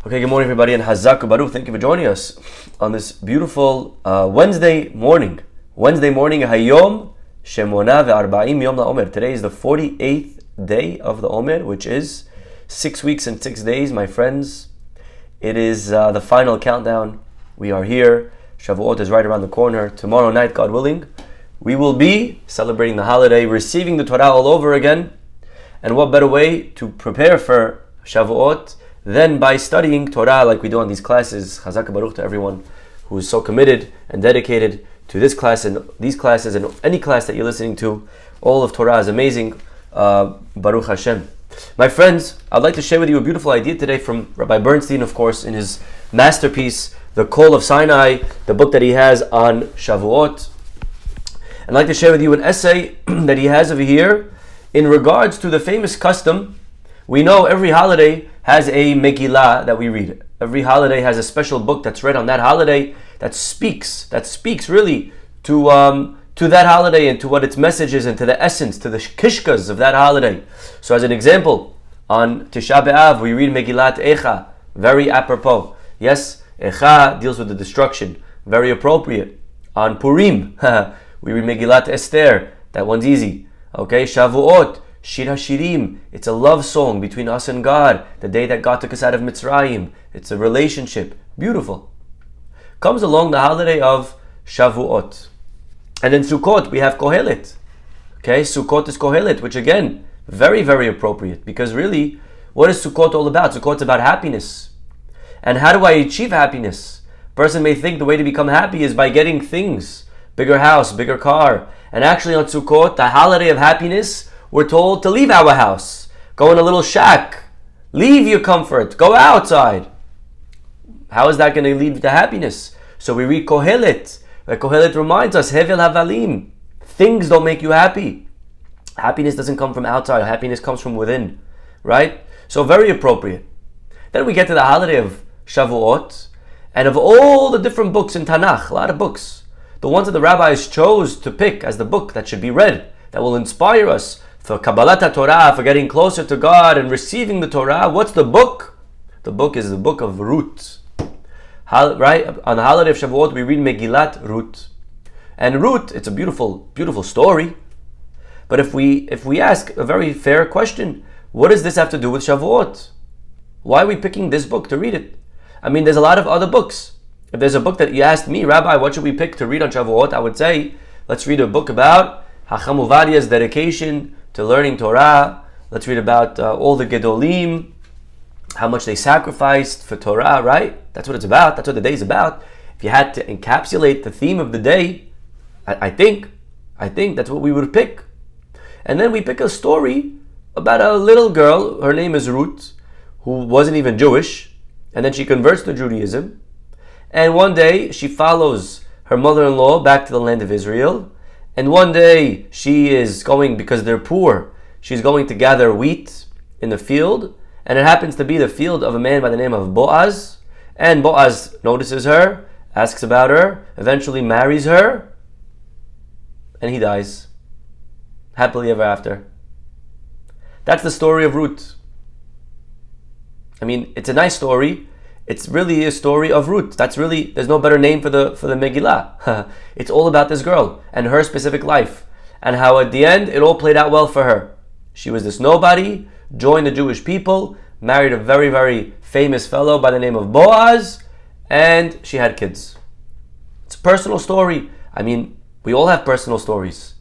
Okay, good morning everybody, and Chazak Baruch. Thank you for joining us on this beautiful Wednesday morning. Hayom Shemona ve'arba'im Yom LaOmer. Today is the 48th day of the Omer, which is 6 weeks and 6 days, my friends. It is the final countdown. We are here. Shavuot is right around the corner. Tomorrow night, God willing, we will be celebrating the holiday, receiving the Torah all over again. And what better way to prepare for Shavuot than by studying Torah like we do on these classes. Chazak Baruch to everyone who is so committed and dedicated to this class and these classes and any class that you're listening to. All of Torah is amazing. Baruch Hashem. My friends, I'd like to share with you a beautiful idea today from Rabbi Bernstein, of course, in his masterpiece, The Call of Sinai, the book that he has on Shavuot. I'd like to share with you an essay that he has over here in regards to the famous custom. We know every holiday has a Megillah that we read. Every holiday has a special book that's read on that holiday that speaks really to that holiday and to what its message is and to the essence, to the kishkas of that holiday. So as an example, on Tisha B'Av we read Megillat Echa, very apropos. Yes, Echa deals with the destruction, very appropriate. On Purim, we read Megillat Esther, that one's easy. Okay, Shavuot, Shir HaShirim, it's a love song between us and God, the day that God took us out of Mitzrayim. It's a relationship, beautiful. Comes along the holiday of Shavuot. And in Sukkot we have Kohelet. Okay, Sukkot is Kohelet, which again, very, very appropriate. Because really, what is Sukkot all about? Sukkot's about happiness. And how do I achieve happiness? A person may think the way to become happy is by getting things. Bigger house, bigger car. And actually on Sukkot, the holiday of happiness, we're told to leave our house. Go in a little shack. Leave your comfort. Go outside. How is that going to lead to happiness? So we read Kohelet. Kohelet reminds us, Hevel Havalim. Things don't make you happy. Happiness doesn't come from outside. Happiness comes from within. Right? So very appropriate. Then we get to the holiday of Shavuot. And of all the different books in Tanakh, a lot of books, the ones that the rabbis chose to pick as the book that should be read, that will inspire us for Kabbalat Torah, for getting closer to God and receiving the Torah. What's the book? The book is the book of Ruth. Right? On the holiday of Shavuot, we read Megillat Ruth. And Ruth, it's a beautiful, beautiful story. But if we ask a very fair question, what does this have to do with Shavuot? Why are we picking this book to read it? I mean, there's a lot of other books. If there's a book that you asked me, Rabbi, what should we pick to read on Shavuot? I would say, let's read a book about Hacham Uvadiah's dedication to learning Torah. Let's read about all the Gedolim, how much they sacrificed for Torah, right? That's what it's about. That's what the day is about. If you had to encapsulate the theme of the day, I think that's what we would pick. And then we pick a story about a little girl. Her name is Ruth, who wasn't even Jewish. And then she converts to Judaism. And one day she follows her mother-in-law back to the land of Israel. And one day she is going, because they're poor, she's going to gather wheat in the field. And it happens to be the field of a man by the name of Boaz. And Boaz notices her, asks about her, eventually marries her, and he dies. Happily ever after. That's the story of Ruth. I mean, it's a nice story. It's really a story of Ruth. That's really, there's no better name for the Megillah. It's all about this girl and her specific life. And how at the end, it all played out well for her. She was this nobody, joined the Jewish people, married a very, very famous fellow by the name of Boaz, and she had kids. It's a personal story. I mean, we all have personal stories.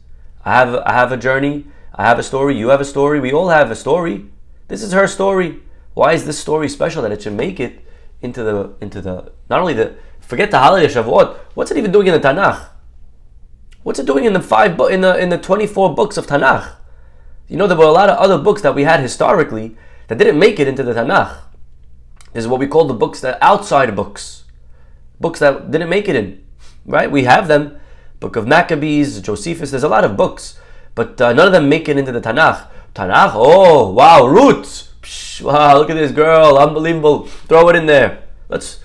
I have a journey. I have a story. You have a story. We all have a story. This is her story. Why is this story special that it should make it into the not only the, forget the holiday of Shavuot, what's it even doing in the Tanakh? What's it doing in the 24 books of Tanakh? You know, there were a lot of other books that we had historically that didn't make it into the Tanakh. This is what we call the books that outside books that didn't make it in, right? We have them, Book of Maccabees, Josephus. There's a lot of books, but none of them make it into the Tanakh. Oh wow, Ruth. Wow, look at this girl, unbelievable. Throw it in there. Let's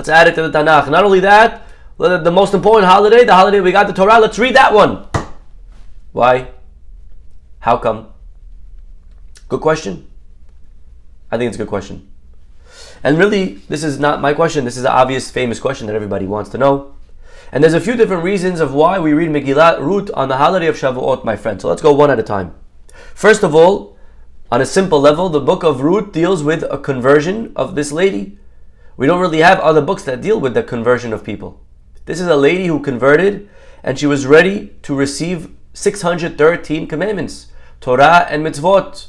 add it to the Tanakh. Not only that, the most important holiday, the holiday we got the Torah, let's read that one. Why? How come? Good question. I think it's a good question. And really, this is not my question. This is an obvious, famous question that everybody wants to know. And there's a few different reasons of why we read Megillat Ruth on the holiday of Shavuot, my friend. So let's go one at a time. First of all, on a simple level, the book of Ruth deals with a conversion of this lady. We don't really have other books that deal with the conversion of people. This is a lady who converted, and she was ready to receive 613 commandments, Torah and Mitzvot.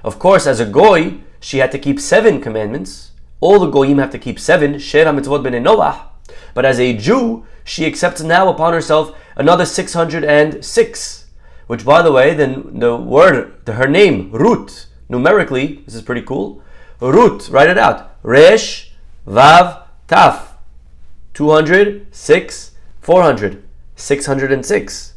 Of course, as a goy, she had to keep 7 commandments. All the goyim have to keep 7, Sheva Mitzvot B'nei Noach. But as a Jew, she accepts now upon herself another 606. Which, by the way, the word, her name, Ruth, numerically, this is pretty cool. Ruth, write it out. Resh, Vav, Taf. 200, 6, 400, 606.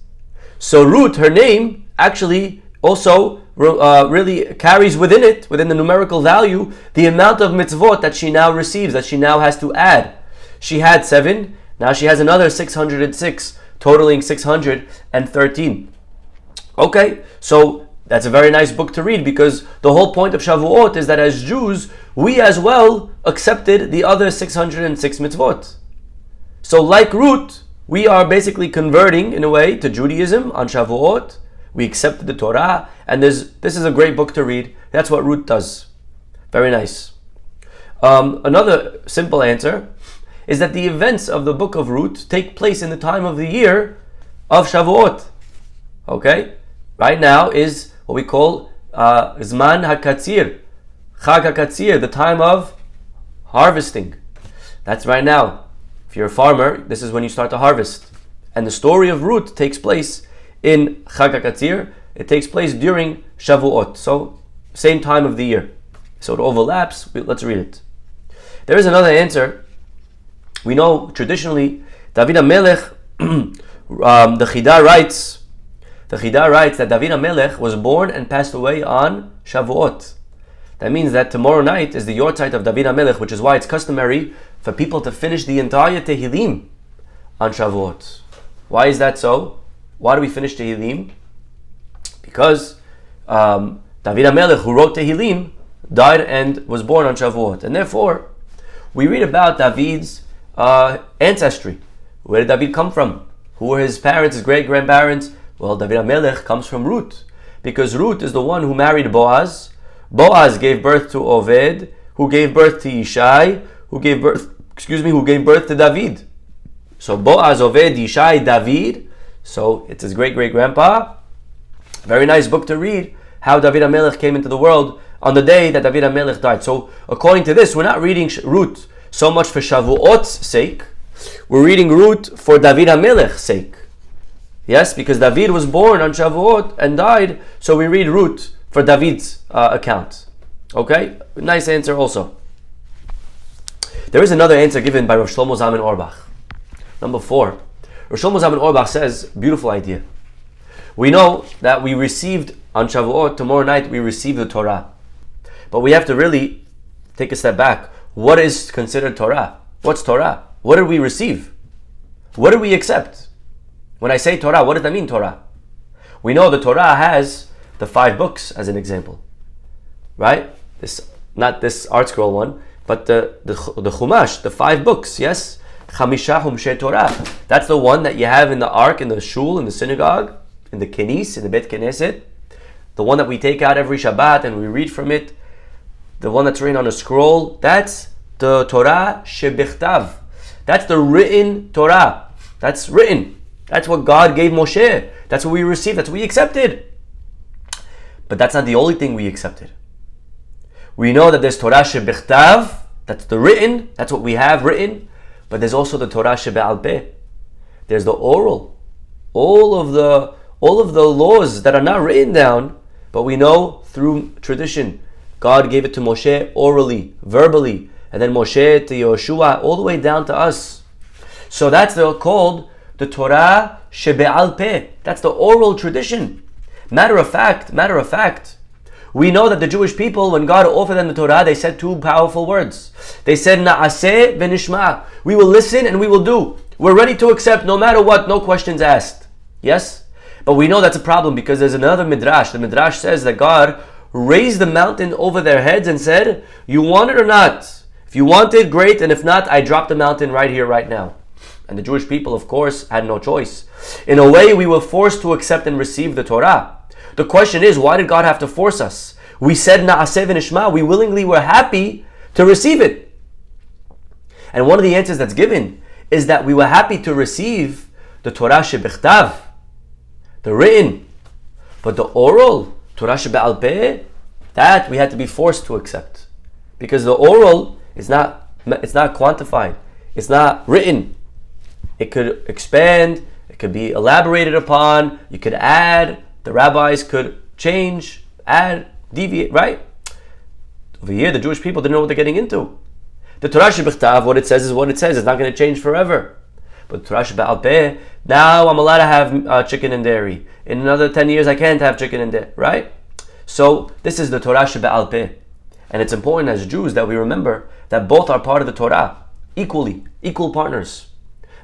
So Ruth, her name, actually also really carries within the numerical value, the amount of mitzvot that she now receives, that she now has to add. She had 7, now she has another 606, totaling 613. Okay, so that's a very nice book to read, because the whole point of Shavuot is that as Jews, we as well accepted the other 606 mitzvot. So like Ruth, we are basically converting in a way to Judaism on Shavuot. We accepted the Torah, and this is a great book to read. That's what Ruth does. Very nice. Another simple answer is that the events of the book of Ruth take place in the time of the year of Shavuot. Okay? Right now is what we call Zman HaKatzir, Chag HaKatzir, the time of harvesting. That's right now. If you're a farmer, this is when you start to harvest. And the story of Ruth takes place in Chag HaKatzir. It takes place during Shavuot. So, same time of the year. So it overlaps. Let's read it. There is another answer. We know traditionally, David HaMelech, the Chida writes that David HaMelech was born and passed away on Shavuot. That means that tomorrow night is the yortzeit of David HaMelech, which is why it's customary for people to finish the entire Tehillim on Shavuot. Why is that so? Why do we finish Tehillim? Because David HaMelech, who wrote Tehillim, died and was born on Shavuot. And therefore, we read about David's ancestry. Where did David come from? Who were his parents, his great-grandparents? Well, David HaMelech comes from Ruth, because Ruth is the one who married Boaz. Boaz gave birth to Oved, who gave birth to Yishai, who gave birth to David. So Boaz, Oved, Yishai, David. So it's his great-great-grandpa. Very nice book to read, how David HaMelech came into the world on the day that David HaMelech died. So according to this, we're not reading Ruth so much for Shavuot's sake. We're reading Ruth for David HaMelech's sake. Yes, because David was born on Shavuot and died, so we read Ruth for David's account. Okay? Nice answer also. There is another answer given by Rav Shlomo Zalman Auerbach. Number 4. Rav Shlomo Zalman Auerbach says, beautiful idea. We know that we received on Shavuot, tomorrow night, we receive the Torah. But we have to really take a step back. What is considered Torah? What's Torah? What did we receive? What did we accept? When I say Torah, what does that mean, Torah? We know the Torah has the 5 books as an example. Right? Not this art scroll one, but the Chumash, the 5 books, yes? Chamisha Humshe Torah. That's the one that you have in the ark, in the shul, in the synagogue, in the kenis, in the Bet Knesset. The one that we take out every Shabbat and we read from it. The one that's written on a scroll. That's the Torah Shebichtav. That's the written Torah. That's written. That's what God gave Moshe. That's what we received. That's what we accepted. But that's not the only thing we accepted. We know that there's Torah Shebichtav. That's the written. That's what we have written. But there's also the Torah Sheba'al Peh. There's the oral. All of the laws that are not written down, but we know through tradition. God gave it to Moshe orally, verbally, and then Moshe to Yoshua, all the way down to us. So that's called the Torah Sheba'al Peh. That's the oral tradition. Matter of fact, we know that the Jewish people, when God offered them the Torah, they said 2 powerful words. They said, Na'aseh v'nishma. We will listen and we will do. We're ready to accept no matter what, no questions asked. Yes? But we know that's a problem because there's another midrash. The midrash says that God raised the mountain over their heads and said, you want it or not? If you want it, great, and if not, I drop the mountain right here, right now. And the Jewish people, of course, had no choice. In a way, we were forced to accept and receive the Torah. The question is, why did God have to force us? We said Na'aseh v'nishma, we willingly were happy to receive it. And one of the answers that's given is that we were happy to receive the Torah Sheba'al Peh, the written, but the oral, Torah Sheba'al Peh, that we had to be forced to accept. Because the oral it's not quantified. It's not written. It could expand. It could be elaborated upon. You could add. The rabbis could change, add, deviate, right? Over here, the Jewish people didn't know what they're getting into. The Torah Sheba'al, what it says is what it says. It's not going to change forever. But Torah Sheba'al Peh, now I'm allowed to have chicken and dairy. In another 10 years, I can't have chicken and dairy, right? So this is the Torah Sheba'al Peh. And it's important as Jews that we remember that both are part of the Torah, equal partners.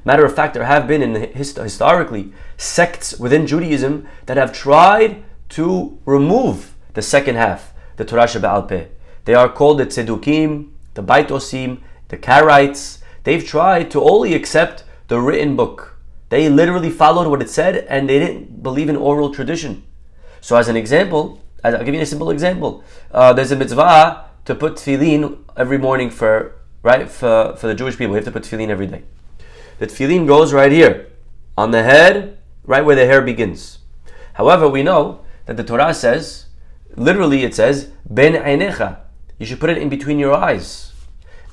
Matter of fact, there have been historically sects within Judaism that have tried to remove the second half, the Torah Sheba'al Peh. They are called the Tzedukim, the Baitosim, the Karaites. They've tried to only accept the written book. They literally followed what it said and they didn't believe in oral tradition. So as an example, I'll give you a simple example. There's a mitzvah to put tefillin every morning for the Jewish people. We have to put tefillin every day. The tefillin goes right here, on the head, right where the hair begins. However, we know that the Torah says, literally it says, ben einecha. You should put it in between your eyes.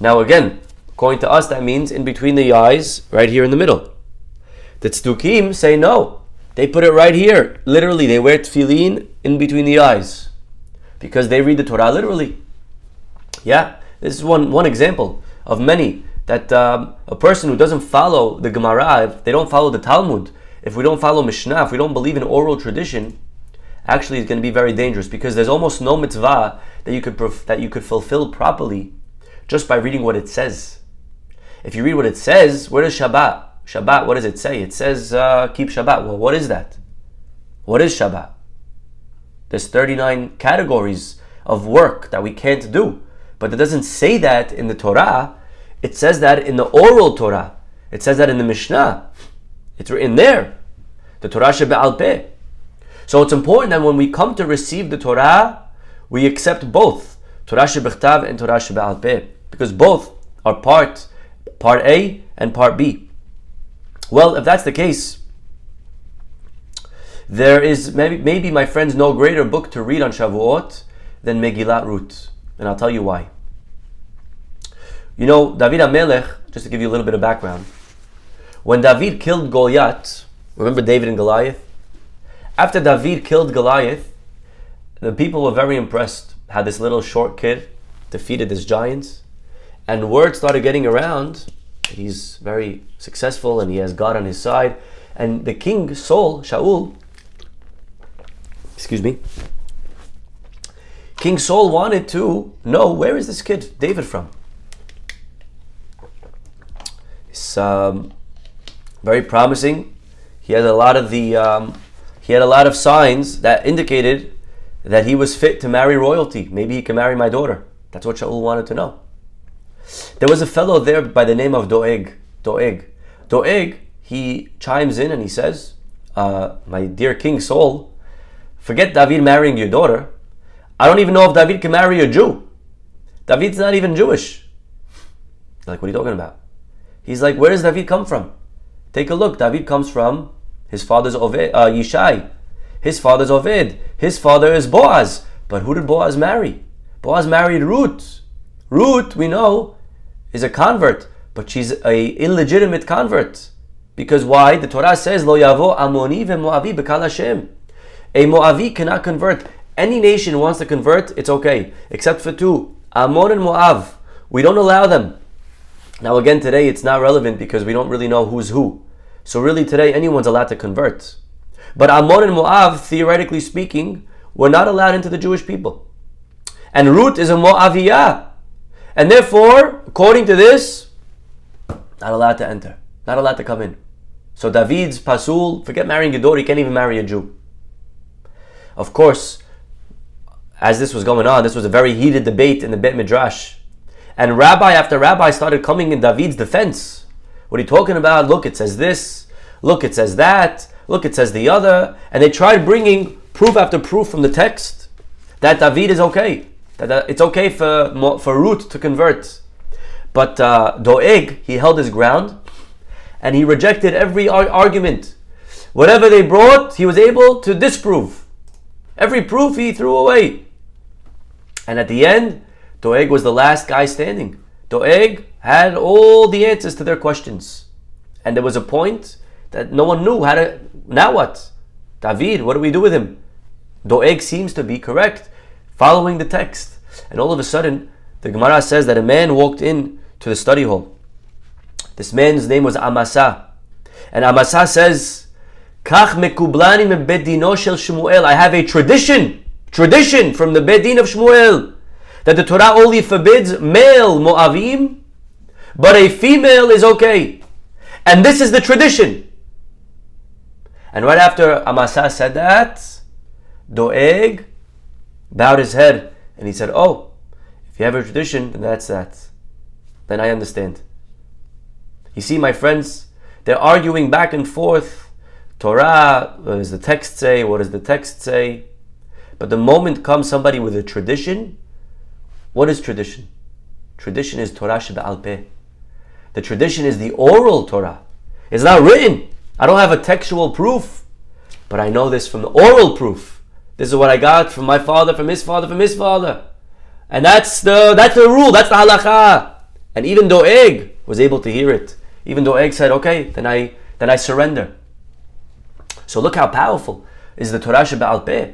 Now again, according to us, that means in between the eyes, right here in the middle. The tzdukim say no. They put it right here. Literally, they wear tefillin in between the eyes because they read the Torah literally. Yeah, this is one example of many that a person who doesn't follow the Gemara, if they don't follow the Talmud, if we don't follow Mishnah, if we don't believe in oral tradition, actually it's going to be very dangerous because there's almost no mitzvah that you could fulfill properly just by reading what it says. If you read what it says, where does Shabbat? Shabbat, what does it say? It says keep Shabbat. Well, what is that? What is Shabbat? There's 39 categories of work that we can't do. But it doesn't say that in the Torah. It says that in the oral Torah. It says that in the Mishnah. It's written there. The Torah Sheba'al Peh. So it's important that when we come to receive the Torah, we accept both Torah Shebechtav and Torah Sheba'al Peh. Because both are part A and part B. Well, if that's the case, there is maybe my friends no greater book to read on Shavuot than Megillat Ruth. And I'll tell you why. You know, David HaMelech, just to give you a little bit of background, when David killed Goliath, remember David and Goliath? After David killed Goliath, the people were very impressed how this little short kid defeated this giant. And word started getting around that he's very successful and he has God on his side. And the king, Shaul, King Saul wanted to know, where is this kid, David, from? It's very promising. He had a lot of signs that indicated that he was fit to marry royalty. Maybe he can marry my daughter. That's what Shaul wanted to know. There was a fellow there by the name of Doeg, he chimes in and he says, my dear King Saul, forget David marrying your daughter. I don't even know if David can marry a Jew. David's not even Jewish. Like, what are you talking about? He's like, where does David come from? Take a look. David comes from his father's Yishai. His father's Oved. His father is Boaz. But who did Boaz marry? Boaz married Ruth. Ruth, we know, is a convert, but she's a illegitimate convert. Because why? The Torah says, Lo yavo Amoni ve'Moavi b'kal Hashem. A Moavi cannot convert. Any nation wants to convert, it's okay. Except for two, Ammon and Moab. We don't allow them. Now again, today it's not relevant because we don't really know who's who. So really today, anyone's allowed to convert. But Ammon and Moab, theoretically speaking, were not allowed into the Jewish people. And Ruth is a Moaviyah. And therefore, according to this, not allowed to enter. Not allowed to come in. So David's Pasul, forget marrying your daughter, he can't even marry a Jew. Of course, as this was going on, this was a very heated debate in the Bet Midrash. And rabbi after rabbi started coming in David's defense. What are you talking about? Look, it says this. Look, it says that. Look, it says the other. And they tried bringing proof after proof from the text that David is okay. That it's okay for Ruth to convert. But Doeg, he held his ground and he rejected every argument. Whatever they brought, he was able to disprove. Every proof he threw away. And at the end, Doeg was the last guy standing. Doeg had all the answers to their questions. And there was a point that no one knew how to, now what? David, what do we do with him? Doeg seems to be correct, following the text. And all of a sudden, the Gemara says that a man walked in to the study hall. This man's name was Amasa. And Amasa says, Kach mekublani me bedino shel Shmuel. I have a tradition from the bedin of Shmuel, that the Torah only forbids male Moavim, but a female is okay. And this is the tradition. And right after Amasa said that, Doeg bowed his head and he said, oh, if you have a tradition, then that's that. Then I understand. You see, my friends, they're arguing back and forth. Torah, what does the text say? What does the text say? But the moment comes somebody with a tradition, what is tradition? Tradition is Torah Sheba'al Peh. The tradition is the oral Torah. It's not written. I don't have a textual proof, but I know this from the oral proof. This is what I got from my father, from his father, from his father. And that's the rule, that's the halakha. And even Doeg was able to hear it. Even Doeg said, okay, then I surrender. So look how powerful is the Torah Sheba'al Peh.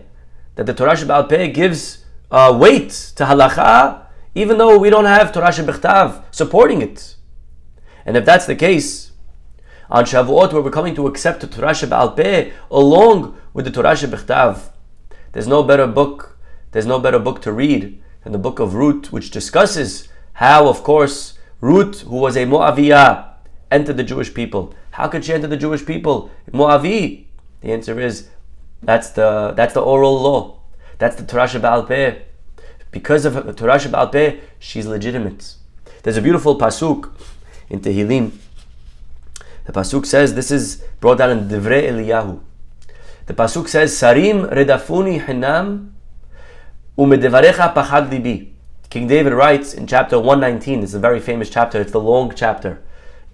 That the Torah Sheba'al Peh gives weight to halakha, even though we don't have Torah Shebichtav supporting it. And if that's the case, on Shavuot, where we're coming to accept the Torah Sheba'al Peh along with the Torah Shebichtav, there's no better book to read than the book of Ruth, which discusses how, of course, Ruth, who was a Moaviyah, entered the Jewish people. How could she enter the Jewish people? Moavi. The answer is, that's the oral law. That's the Torah Sheba'al Peh. Because of the Torah Sheba'al Peh, she's legitimate. There's a beautiful pasuk in Tehillim. The pasuk says, this is brought down in Divrei Eliyahu. The pasuk says, Sarim redafuni hinam umedevarecha pachad libi. King David writes in chapter 119, it's a very famous chapter, it's the long chapter.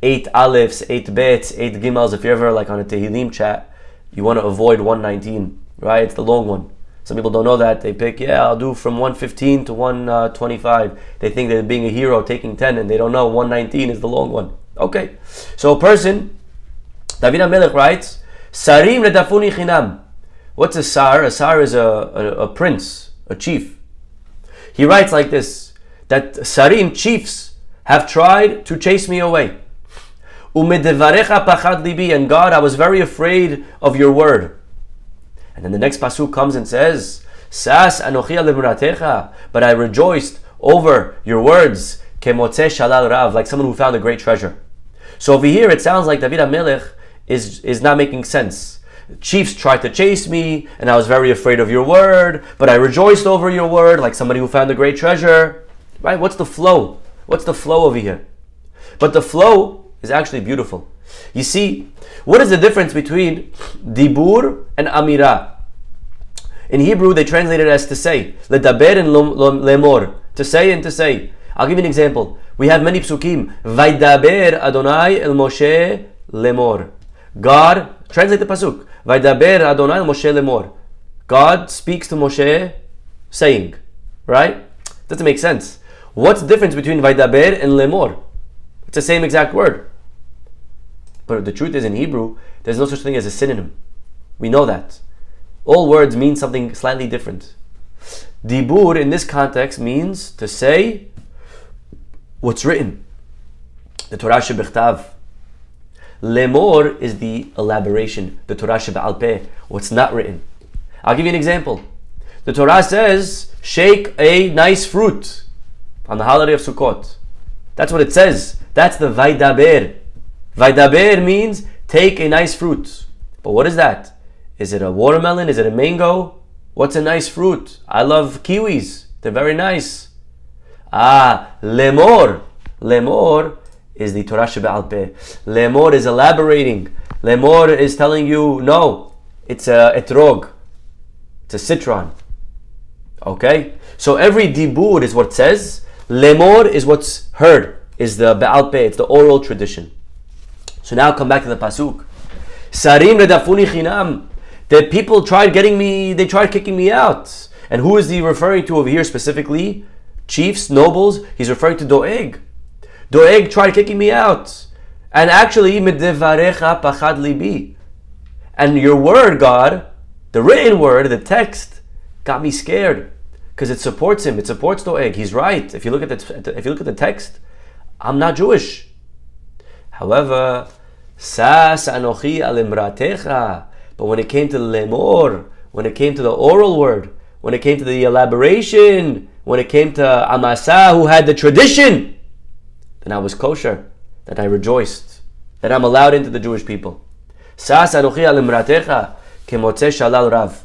8 alifs, 8 bets, 8 gimels. If you're ever like on a Tehillim chat, you want to avoid 119, right? It's the long one. Some people don't know that. They pick, I'll do from 115 to 125. They think they're being a hero taking 10, and they don't know 119 is the long one. Okay. So a person, David HaMelech writes, Sarim redafuni chinam. What's a sar? A sar is a prince, a chief. He writes like this, that Sarim, chiefs, have tried to chase me away. Umedevarecha pachad libi, and God, I was very afraid of your word. And then the next pasuk comes and says, Sas anochi lemuratecha, but I rejoiced over your words, kemotze shalal rav, like someone who found a great treasure. So over here it sounds like David HaMelech is not making sense. Chiefs tried to chase me, and I was very afraid of your word, but I rejoiced over your word, like somebody who found a great treasure. Right? What's the flow? What's the flow over here? But the flow is actually beautiful. You see, what is the difference between dibur and amira? In Hebrew, they translate it as to say, ledaber and lemor, to say and to say. I'll give you an example. We have many psukim. Vaydaber Adonai el Moshe lemor. God, translate the pasuk. Vaydaber Adonai el Moshe lemor. God speaks to Moshe saying, right? Doesn't make sense. What's the difference between Vaydaber and lemor? It's the same exact word. But the truth is, in Hebrew, there's no such thing as a synonym. We know that. All words mean something slightly different. Dibur in this context means to say what's written. The Torah Shebichtav. Lemor is the elaboration. The Torah Sheba'al Peh, what's not written. I'll give you an example. The Torah says, shake a nice fruit on the holiday of Sukkot. That's what it says. That's the Vaydaber. Vaydaber means take a nice fruit. But what is that? Is it a watermelon? Is it a mango? What's a nice fruit? I love kiwis. They're very nice. Lemor. Lemor is the Torah Sheba'al Peh. Lemor is elaborating. Lemor is telling you, no, it's a etrog. It's a citron. Okay? So every dibur is what says. Lemor is what's heard, is the Ba'al Peh, it's the oral tradition. So now come back to the pasuk. Sarim redafuni chinam. The people tried kicking me out. And who is he referring to over here specifically? Chiefs, nobles. He's referring to Doeg. Doeg tried kicking me out. And actually, midevarecha pachad libi. And your word, God, the written word, the text, got me scared. Because it supports him. It supports Doeg. He's right. If you look at the text, I'm not Jewish. However, Sas anochi al imratecha. But when it came to lemor, when it came to the oral word, when it came to the elaboration, when it came to Amasa, who had the tradition, then I was kosher, that I rejoiced, that I'm allowed into the Jewish people. Sas anochi al imratecha kemotze shalal rav.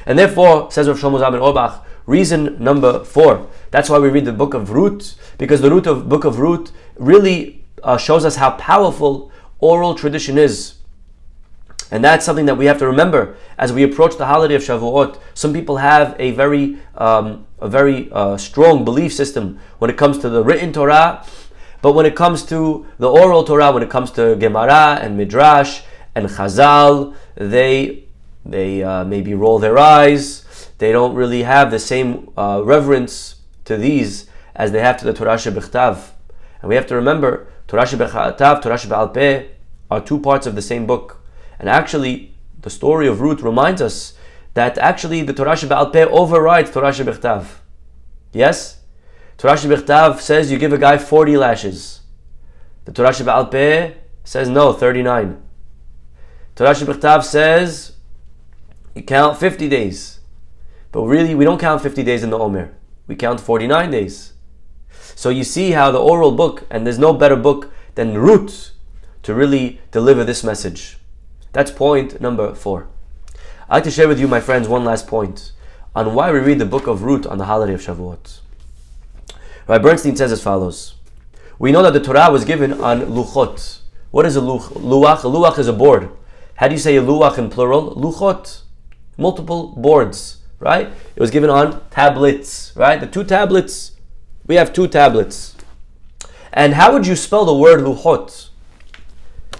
And therefore, says Rav Shlomo Zalman Auerbach, reason number 4. That's why we read the book of Ruth, because the book of Ruth really shows us how powerful oral tradition is. And that's something that we have to remember as we approach the holiday of Shavuot. Some people have a very strong belief system when it comes to the written Torah, but when it comes to the oral Torah, when it comes to Gemara and Midrash and Chazal, they maybe roll their eyes. They don't really have the same reverence to these as they have to the Torah Shebechtav. And we have to remember, Torah Shebechtav, Torah Sheba'al Peh are two parts of the same book. And actually, the story of Ruth reminds us that actually the Torah Sheba'al Peh overrides Torah Shebechtav. Yes? Torah Shebechtav says you give a guy 40 lashes. The Torah Sheba'al Peh says no, 39. Torah Shebechtav says you count 50 days. But really, we don't count 50 days in the Omer. We count 49 days. So you see how the oral book, and there's no better book than Ruth to really deliver this message. That's point number 4. I'd like to share with you, my friends, one last point on why we read the book of Ruth on the holiday of Shavuot. Rabbi Bernstein says as follows. We know that the Torah was given on luchot. What is a luchach? A luach is a board. How do you say a luach in plural? Luchot. Multiple boards, right? It was given on tablets, right? The 2 tablets. We have 2 tablets. And how would you spell the word luchot?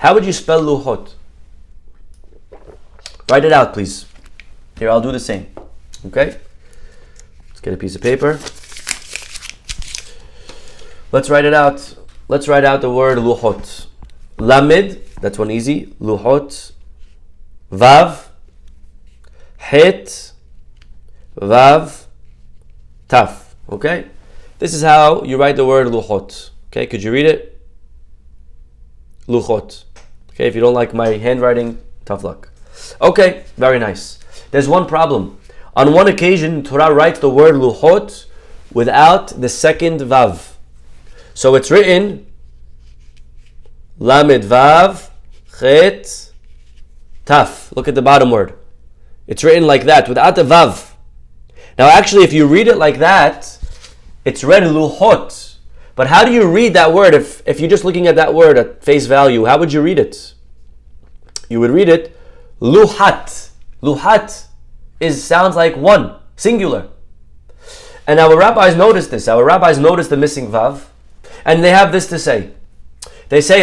How would you spell luchot? Write it out, please. Here, I'll do the same. Okay? Let's get a piece of paper. Let's write it out. Let's write out the word luchot. Lamed, that's one easy. Luchot. Vav. Het. Vav. Taf. Okay? This is how you write the word luchot. Okay, could you read it? Luchot. Okay, if you don't like my handwriting, tough luck. Okay, very nice. There's one problem. On one occasion, Torah writes the word luchot without the second vav. So it's written lamed vav chet taf. Look at the bottom word. It's written like that, without the vav. Now actually, if you read it like that, it's read luchot. But how do you read that word if you're just looking at that word at face value? How would you read it? You would read it luhat. Luhat sounds like one, singular. And our rabbis noticed this. Our rabbis noticed the missing vav. And they have this to say. They say,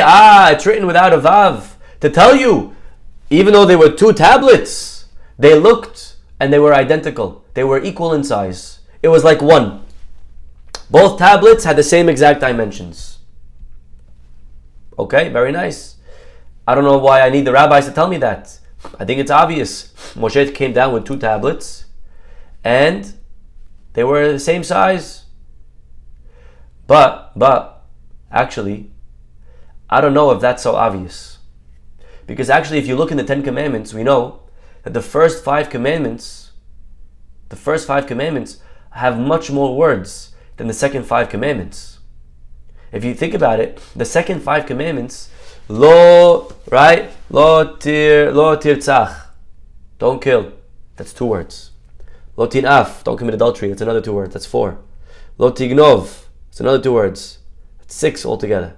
it's written without a vav. To tell you, even though they were 2 tablets, they looked and they were identical. They were equal in size. It was like one. Both tablets had the same exact dimensions. Okay, very nice. I don't know why I need the rabbis to tell me that. I think it's obvious. Moshe came down with 2 tablets and they were the same size. But actually, I don't know if that's so obvious. Because actually, if you look in the 10 Commandments, we know that the first 5 commandments have much more words than the second 5 commandments. If you think about it, the second 5 commandments, lo tirtzach, don't kill, that's 2 words. Lo tinaf, don't commit adultery, that's another 2 words, that's 4. Lo tignov, It's another 2 words. It's 6 altogether.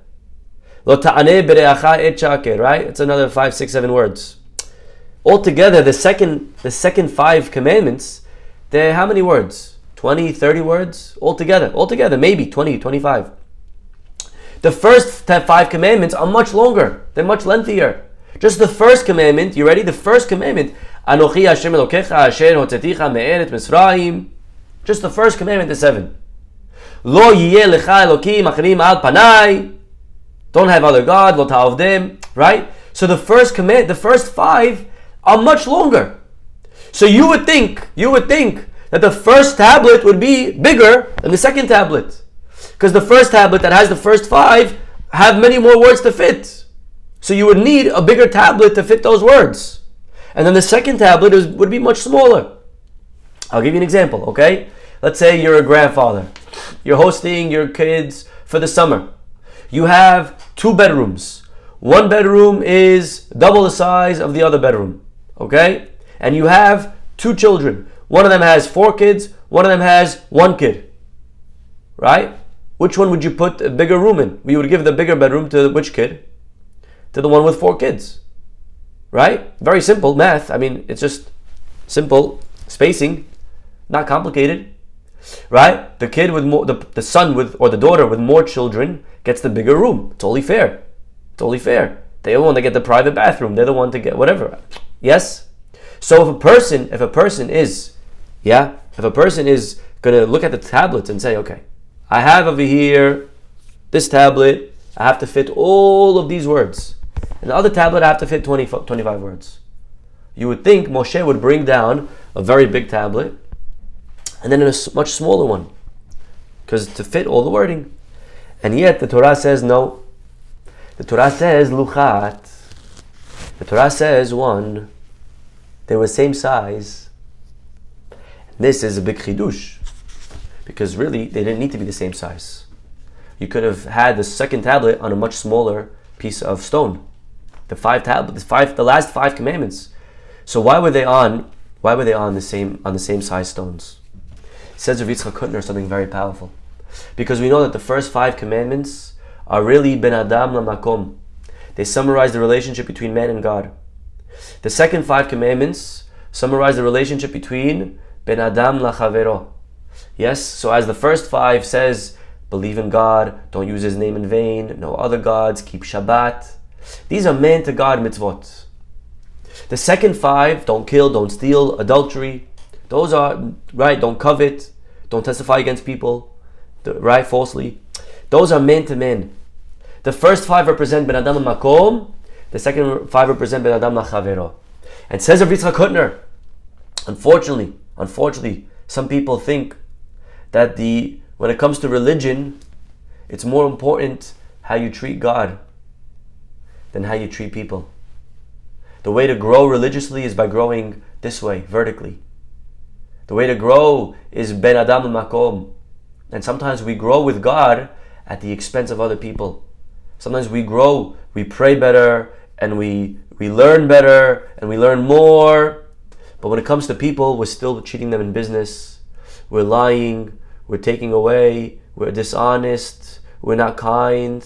Lo ta'aneh bereacha et shaker, right? It's another 5, 6, 7 words. Altogether, the second 5 commandments, they're how many words? 20, 30 words? Altogether, maybe 20, 25. The first 5 commandments are much longer. They're much lengthier. Just the first commandment, you ready? The first commandment, Anochi Hashem Elokecha asher hotzeticha me'eret Mitzrayim. Just the first commandment is 7. Lo yiyeh lecha elokim acharim al panai. Don't have other God, lo ta'avdem. Right? So the first 5 are much longer. So you would think that the first tablet would be bigger than the second tablet. Because the first tablet that has the first 5 have many more words to fit. So you would need a bigger tablet to fit those words. And then the second tablet would be much smaller. I'll give you an example, okay? Let's say you're a grandfather. You're hosting your kids for the summer. You have 2 bedrooms. One bedroom is double the size of the other bedroom, okay? And you have 2 children. One of them has 4 kids, one of them has 1 kid, right? Which one would you put a bigger room in? We would give the bigger bedroom to which kid? To the one with 4 kids, right? Very simple math. I mean, it's just simple spacing, not complicated, right? The kid with more, the son with, or the daughter with more children gets the bigger room. It's only fair. They're the one to get the private bathroom. They're the one to get whatever. Yes. So if a person is going to look at the tablets and say, okay, I have over here this tablet, I have to fit all of these words. And the other tablet, I have to fit 25 words. You would think Moshe would bring down a very big tablet and then a much smaller one, because to fit all the wording. And yet the Torah says no. The Torah says luchat. The Torah says 1. They were same size. This is a big chidush, because really they didn't need to be the same size. You could have had the second tablet on a much smaller piece of stone. The last 5 commandments. So why were they on the same size stones? It says of Yitzchak Kutner something very powerful, because we know that the first 5 commandments are really ben adam lamakom. They summarize the relationship between man and God. The second 5 commandments summarize the relationship between ben adam lachavero. Yes, so as the first 5 says, believe in God, don't use His name in vain, no other gods, keep Shabbat. These are man to God mitzvot. The second 5, don't kill, don't steal, adultery. Those are, right, don't covet, don't testify against people, right, falsely. Those are man to man. The first 5 represent ben adam makom. The second 5 represent ben adam lachavero. And says of Yitzchak Kutner, unfortunately, some people think that when it comes to religion, it's more important how you treat God than how you treat people. The way to grow religiously is by growing this way, vertically. The way to grow is ben adam makom. And sometimes we grow with God at the expense of other people. Sometimes we grow, we pray better, and we learn better, and we learn more. But when it comes to people, we're still cheating them in business. We're lying, we're taking away, we're dishonest, we're not kind.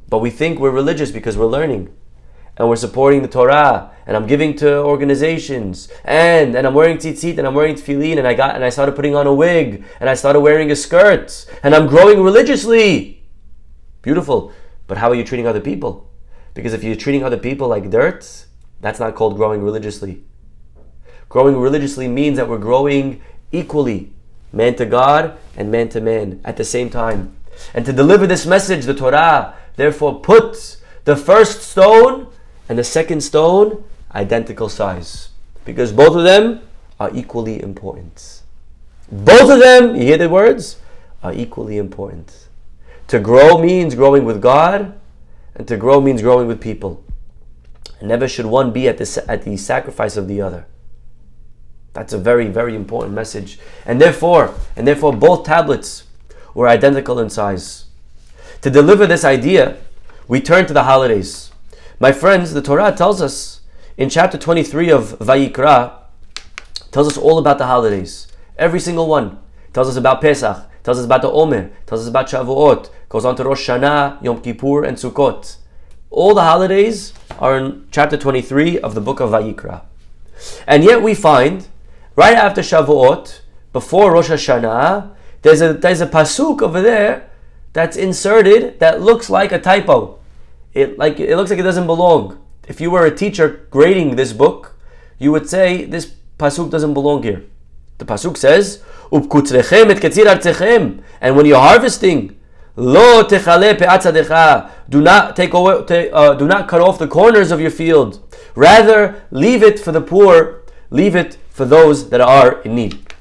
But we think we're religious because we're learning. And we're supporting the Torah, and I'm giving to organizations, and I'm wearing tzitzit, and I'm wearing tefillin, and I started putting on a wig, and I started wearing a skirt, and I'm growing religiously. Beautiful. But how are you treating other people? Because if you're treating other people like dirt, that's not called growing religiously. Growing religiously means that we're growing equally, man to God and man to man at the same time. And to deliver this message, the Torah therefore puts the first stone and the second stone identical size, because both of them are equally important. Both of them, you hear the words, are equally important. To grow means growing with God, and to grow means growing with people. And never should one be at the sacrifice of the other. That's a very, very important message. And therefore both tablets were identical in size. To deliver this idea, we turn to the holidays. My friends, the Torah tells us in chapter 23 of Vayikra, tells us all about the holidays. Every single one. Tells us about Pesach, tells us about the Omer, tells us about Shavuot, goes on to Rosh Hashanah, Yom Kippur, and Sukkot. All the holidays are in chapter 23 of the book of Vayikra. And yet we find, right after Shavuot, before Rosh Hashanah, there's a pasuk over there that's inserted that looks like a typo. It looks like it doesn't belong. If you were a teacher grading this book, you would say this pasuk doesn't belong here. The pasuk says, "Upkutrechem et ketzir artechem," and when you're harvesting, lo techale pe'atzadecha, do not do not cut off the corners of your field. Rather, leave it for the poor, leave it for those that are in need.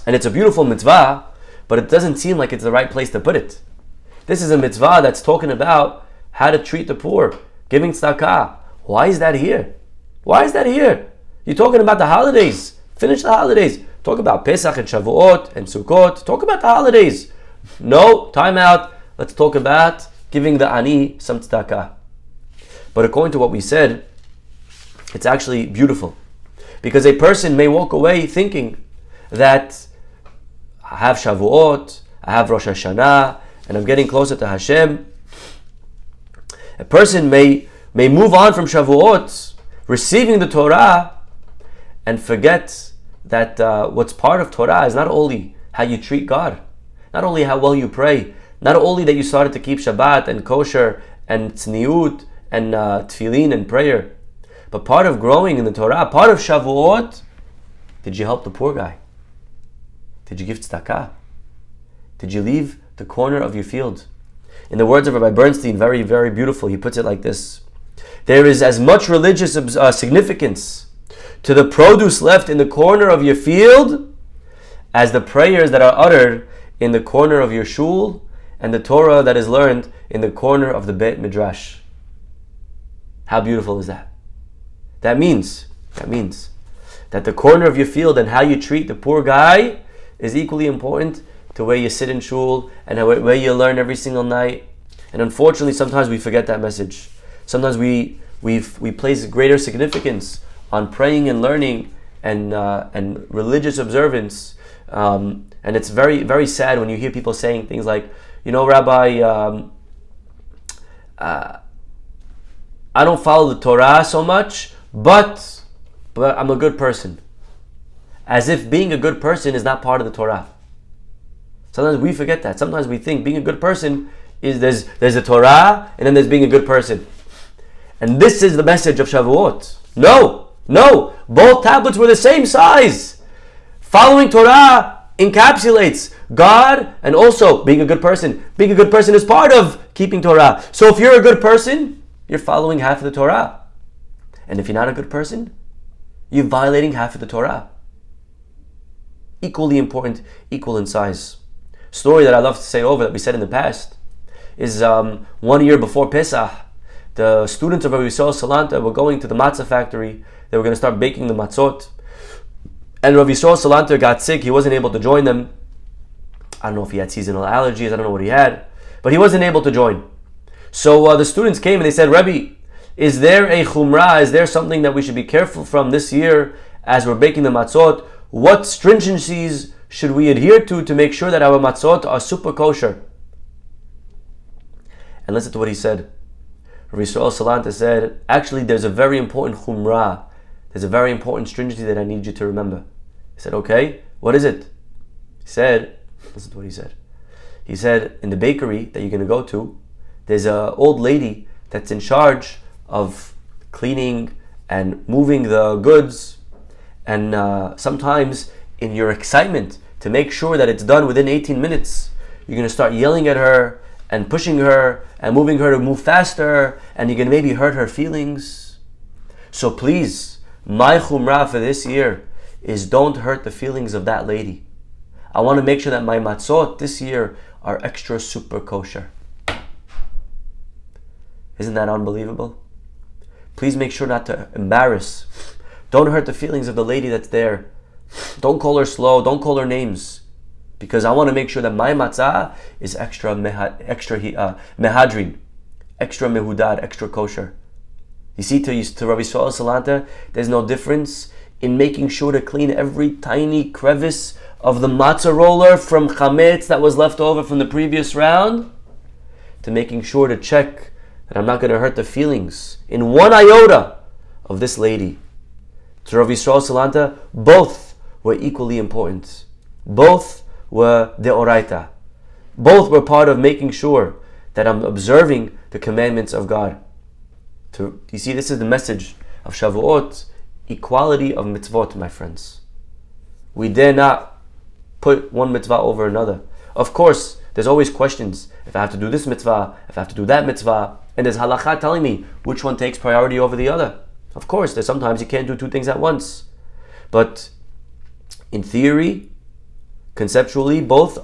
And it's a beautiful mitzvah, but it doesn't seem like it's the right place to put it. This is a mitzvah that's talking about how to treat the poor, giving tzedakah. Why is that here? Why is that here? You're talking about the holidays. Finish the holidays. Talk about Pesach and Shavuot and Sukkot. Talk about the holidays. No, time out. Let's talk about giving the ani some tzedakah. But according to what we said, it's actually beautiful. Because a person may walk away thinking that I have Shavuot, I have Rosh Hashanah, and I'm getting closer to Hashem. A person may move on from Shavuot, receiving the Torah, and forget that what's part of Torah is not only how you treat God, not only how well you pray, not only that you started to keep Shabbat and kosher and tzniut and tefillin and prayer, but part of growing in the Torah, part of Shavuot, did you help the poor guy? Did you give tzedakah? Did you leave the corner of your field? In the words of Rabbi Bernstein, very, very beautiful, he puts it like this: there is as much religious significance to the produce left in the corner of your field as the prayers that are uttered in the corner of your shul and the Torah that is learned in the corner of the Beit Midrash. How beautiful is that? That means that the corner of your field and how you treat the poor guy is equally important to where you sit in shul and where you learn every single night. And unfortunately, sometimes we forget that message. Sometimes we place greater significance on praying and learning and religious observance. And it's very, very sad when you hear people saying things like, Rabbi, I don't follow the Torah so much, but I'm a good person. As if being a good person is not part of the Torah. Sometimes we forget that. Sometimes we think being a good person is there's a Torah and then there's being a good person. And this is the message of Shavuot. No, both tablets were the same size. Following Torah encapsulates God and also being a good person. Being a good person is part of keeping Torah. So if you're a good person, you're following half of the Torah. And if you're not a good person, you're violating half of the Torah. Equally important, equal in size. Story that I love to say over that we said in the past is 1 year before Pesach, the students of Rabbi Salanta were going to the matzah factory. They were going to start baking the matzot. And Rabbi Salanta got sick. He wasn't able to join them. I don't know if he had seasonal allergies. I don't know what he had. But he wasn't able to join. So the students came and they said, Rebbe, is there a chumrah? Is there something that we should be careful from this year as we're baking the matzot? What stringencies should we adhere to make sure that our matzot are super kosher? And listen to what he said. Rabbi Yisrael Salanta said, actually there's a very important chumrah. There's a very important stringency that I need you to remember. He said, okay, what is it? He said, listen to what he said. He said, in the bakery that you're going to go to, there's an old lady that's in charge of cleaning and moving the goods. And sometimes in your excitement to make sure that it's done within 18 minutes, you're going to start yelling at her and pushing her and moving her to move faster, and you're going to maybe hurt her feelings. So please, my chumrah for this year is don't hurt the feelings of that lady. I want to make sure that my matzot this year are extra super kosher. Isn't that unbelievable? Please make sure not to embarrass. Don't hurt the feelings of the lady that's there. Don't call her slow. Don't call her names. Because I want to make sure that my matzah is extra mehadrin, extra mehudad, extra kosher. You see, to Rabbi Yisrael Salanta, there's no difference in making sure to clean every tiny crevice of the matzah roller from chametz that was left over from the previous round, to making sure to check that I'm not going to hurt the feelings in one iota of this lady. To Rav Yisrael Salanta, both were equally important. Both were deoraita. Both were part of making sure that I'm observing the commandments of God. You see, this is the message of Shavuot, equality of mitzvot, my friends. We dare not put one mitzvah over another. Of course, there's always questions. If I have to do this mitzvah, if I have to do that mitzvah, and there's halakha telling me which one takes priority over the other. Of course, there's sometimes you can't do two things at once. But in theory, conceptually, both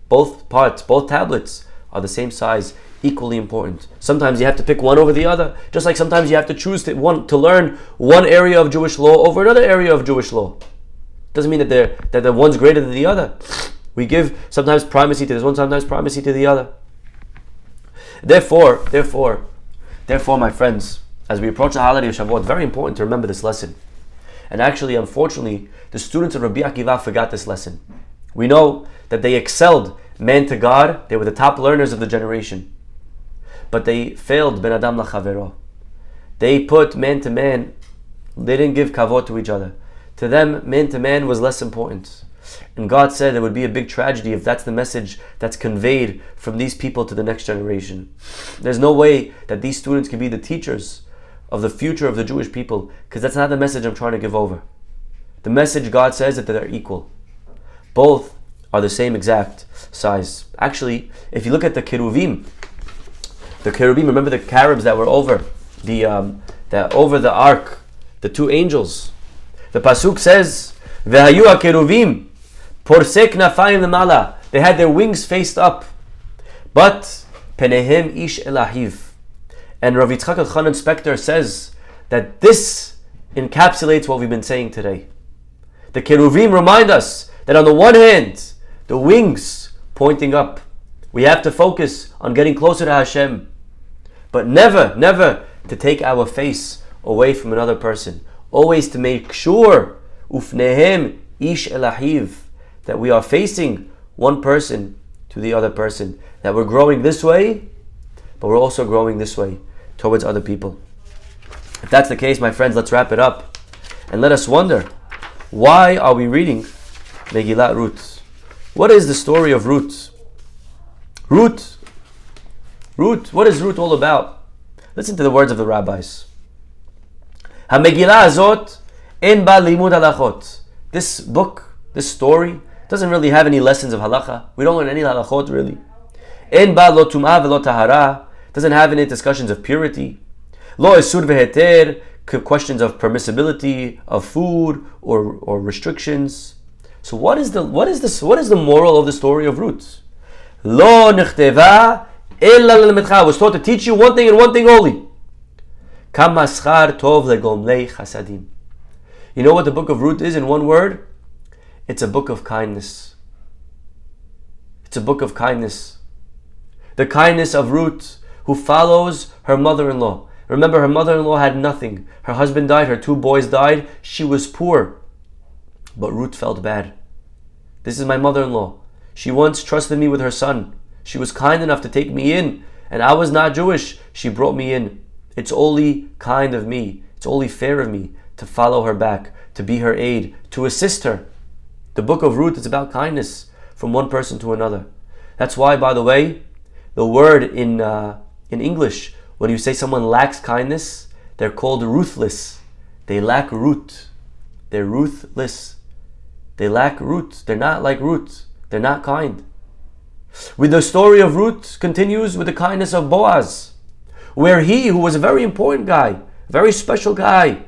tablets are the same size, equally important. Sometimes you have to pick one over the other, just like sometimes you have to choose to learn one area of Jewish law over another area of Jewish law. Doesn't mean that the one's greater than the other. We give sometimes primacy to this one, sometimes primacy to the other. Therefore, my friends, as we approach the holiday of Shavuot, it's very important to remember this lesson. And actually, unfortunately, the students of Rabbi Akiva forgot this lesson. We know that they excelled man to God. They were the top learners of the generation. But they failed ben adam lachavero. They put man to man. They didn't give kavod to each other. To them, man to man was less important. And God said it would be a big tragedy if that's the message that's conveyed from these people to the next generation. There's no way that these students can be the teachers of the future of the Jewish people, because that's not the message I'm trying to give over. The message, God says that they're equal. Both are the same exact size. Actually, if you look at the keruvim, remember the carobs that were over the ark, the two angels. The pasuk says, "Vehayu keruvim porsei knafayim lemala." They had their wings faced up, but penehem ish elahiv. And Rav Yitzchak Elchanan Spector says that this encapsulates what we've been saying today. The keruvim remind us that on the one hand, the wings pointing up, we have to focus on getting closer to Hashem, but never to take our face away from another person. Always to make sure, ufnehem ish elahiv, that we are facing one person to the other person, that we're growing this way, but we're also growing this way towards other people. If that's the case, my friends, let's wrap it up and let us wonder, why are we reading Megillat Ruth? What is the story of Ruth? Ruth, what is Ruth all about? Listen to the words of the rabbis. HaMegillah azot en ba limud halachot. This book, this story, doesn't really have any lessons of halacha. We don't learn any halachot really. En ba lo tum'ah velo tahara. Doesn't have any discussions of purity. Lo esur veheter, questions of permissibility of food or restrictions. So what is the moral of the story of Ruth? Lo nechteva ella lelemedcha. Was taught to teach you one thing and one thing only. Kama schar tov legomlei chasadim. You know what the book of Ruth is in one word? It's a book of kindness. It's a book of kindness. The kindness of Ruth, who follows her mother-in-law. Remember, her mother-in-law had nothing. Her husband died, her two boys died. She was poor. But Ruth felt bad. This is my mother-in-law. She once trusted me with her son. She was kind enough to take me in. And I was not Jewish. She brought me in. It's only kind of me. It's only fair of me to follow her back, to be her aid, to assist her. The book of Ruth is about kindness from one person to another. That's why, by the way, the word in English, when you say someone lacks kindness, they're called ruthless. They lack root. They're ruthless. They lack root. They're not like Ruth. They're not kind. With the story of Ruth continues with the kindness of Boaz, where he, who was a very important guy, very special guy,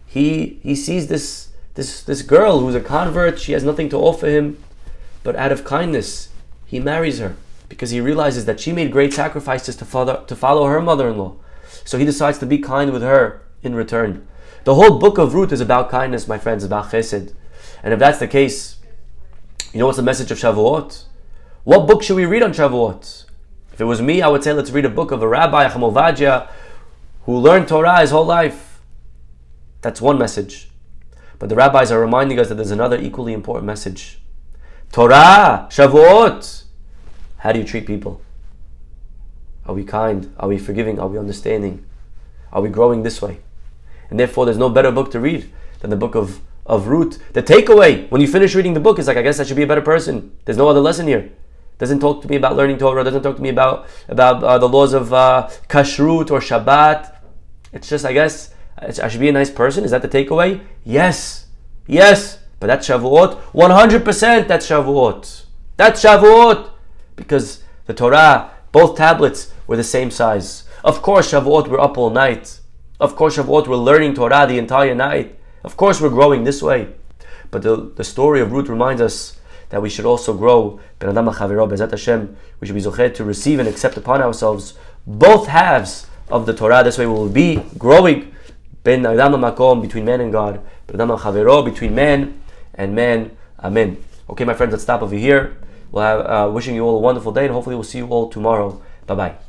he sees this girl who's a convert. She has nothing to offer him, but out of kindness, he marries her because he realizes that she made great sacrifices to follow her mother-in-law. So he decides to be kind with her in return. The whole book of Ruth is about kindness, my friends, about chesed. And if that's the case, you know what's the message of Shavuot? What book should we read on Shavuot? If it was me, I would say let's read a book of a rabbi, Chacham Ovadia, who learned Torah his whole life. That's one message. But the rabbis are reminding us that there's another equally important message. Torah, Shavuot. How do you treat people? Are we kind? Are we forgiving? Are we understanding? Are we growing this way? And therefore, there's no better book to read than the book of Ruth. The takeaway, when you finish reading the book, is like, I guess I should be a better person. There's no other lesson here. Doesn't talk to me about learning Torah. Doesn't talk to me about the laws of kashrut or Shabbat. It's just, I guess, I should be a nice person. Is that the takeaway? Yes. But that's Shavuot. 100% that's Shavuot. That's Shavuot. Because the Torah, both tablets were the same size. Of course, Shavuot, we're up all night. Of course, Shavuot, we're learning Torah the entire night. Of course, we're growing this way. But the story of Ruth reminds us that we should also grow. Ben Adam L'Chavero, Be'ezrat Hashem, we should be zochet to receive and accept upon ourselves both halves of the Torah. This way we will be growing. Ben Adam L'Makom, between man and God. Ben Adam L'Chavero, between man and man. Amen. Okay, my friends, let's stop over here. We'll have wishing you all a wonderful day, and hopefully we'll see you all tomorrow. Bye-bye.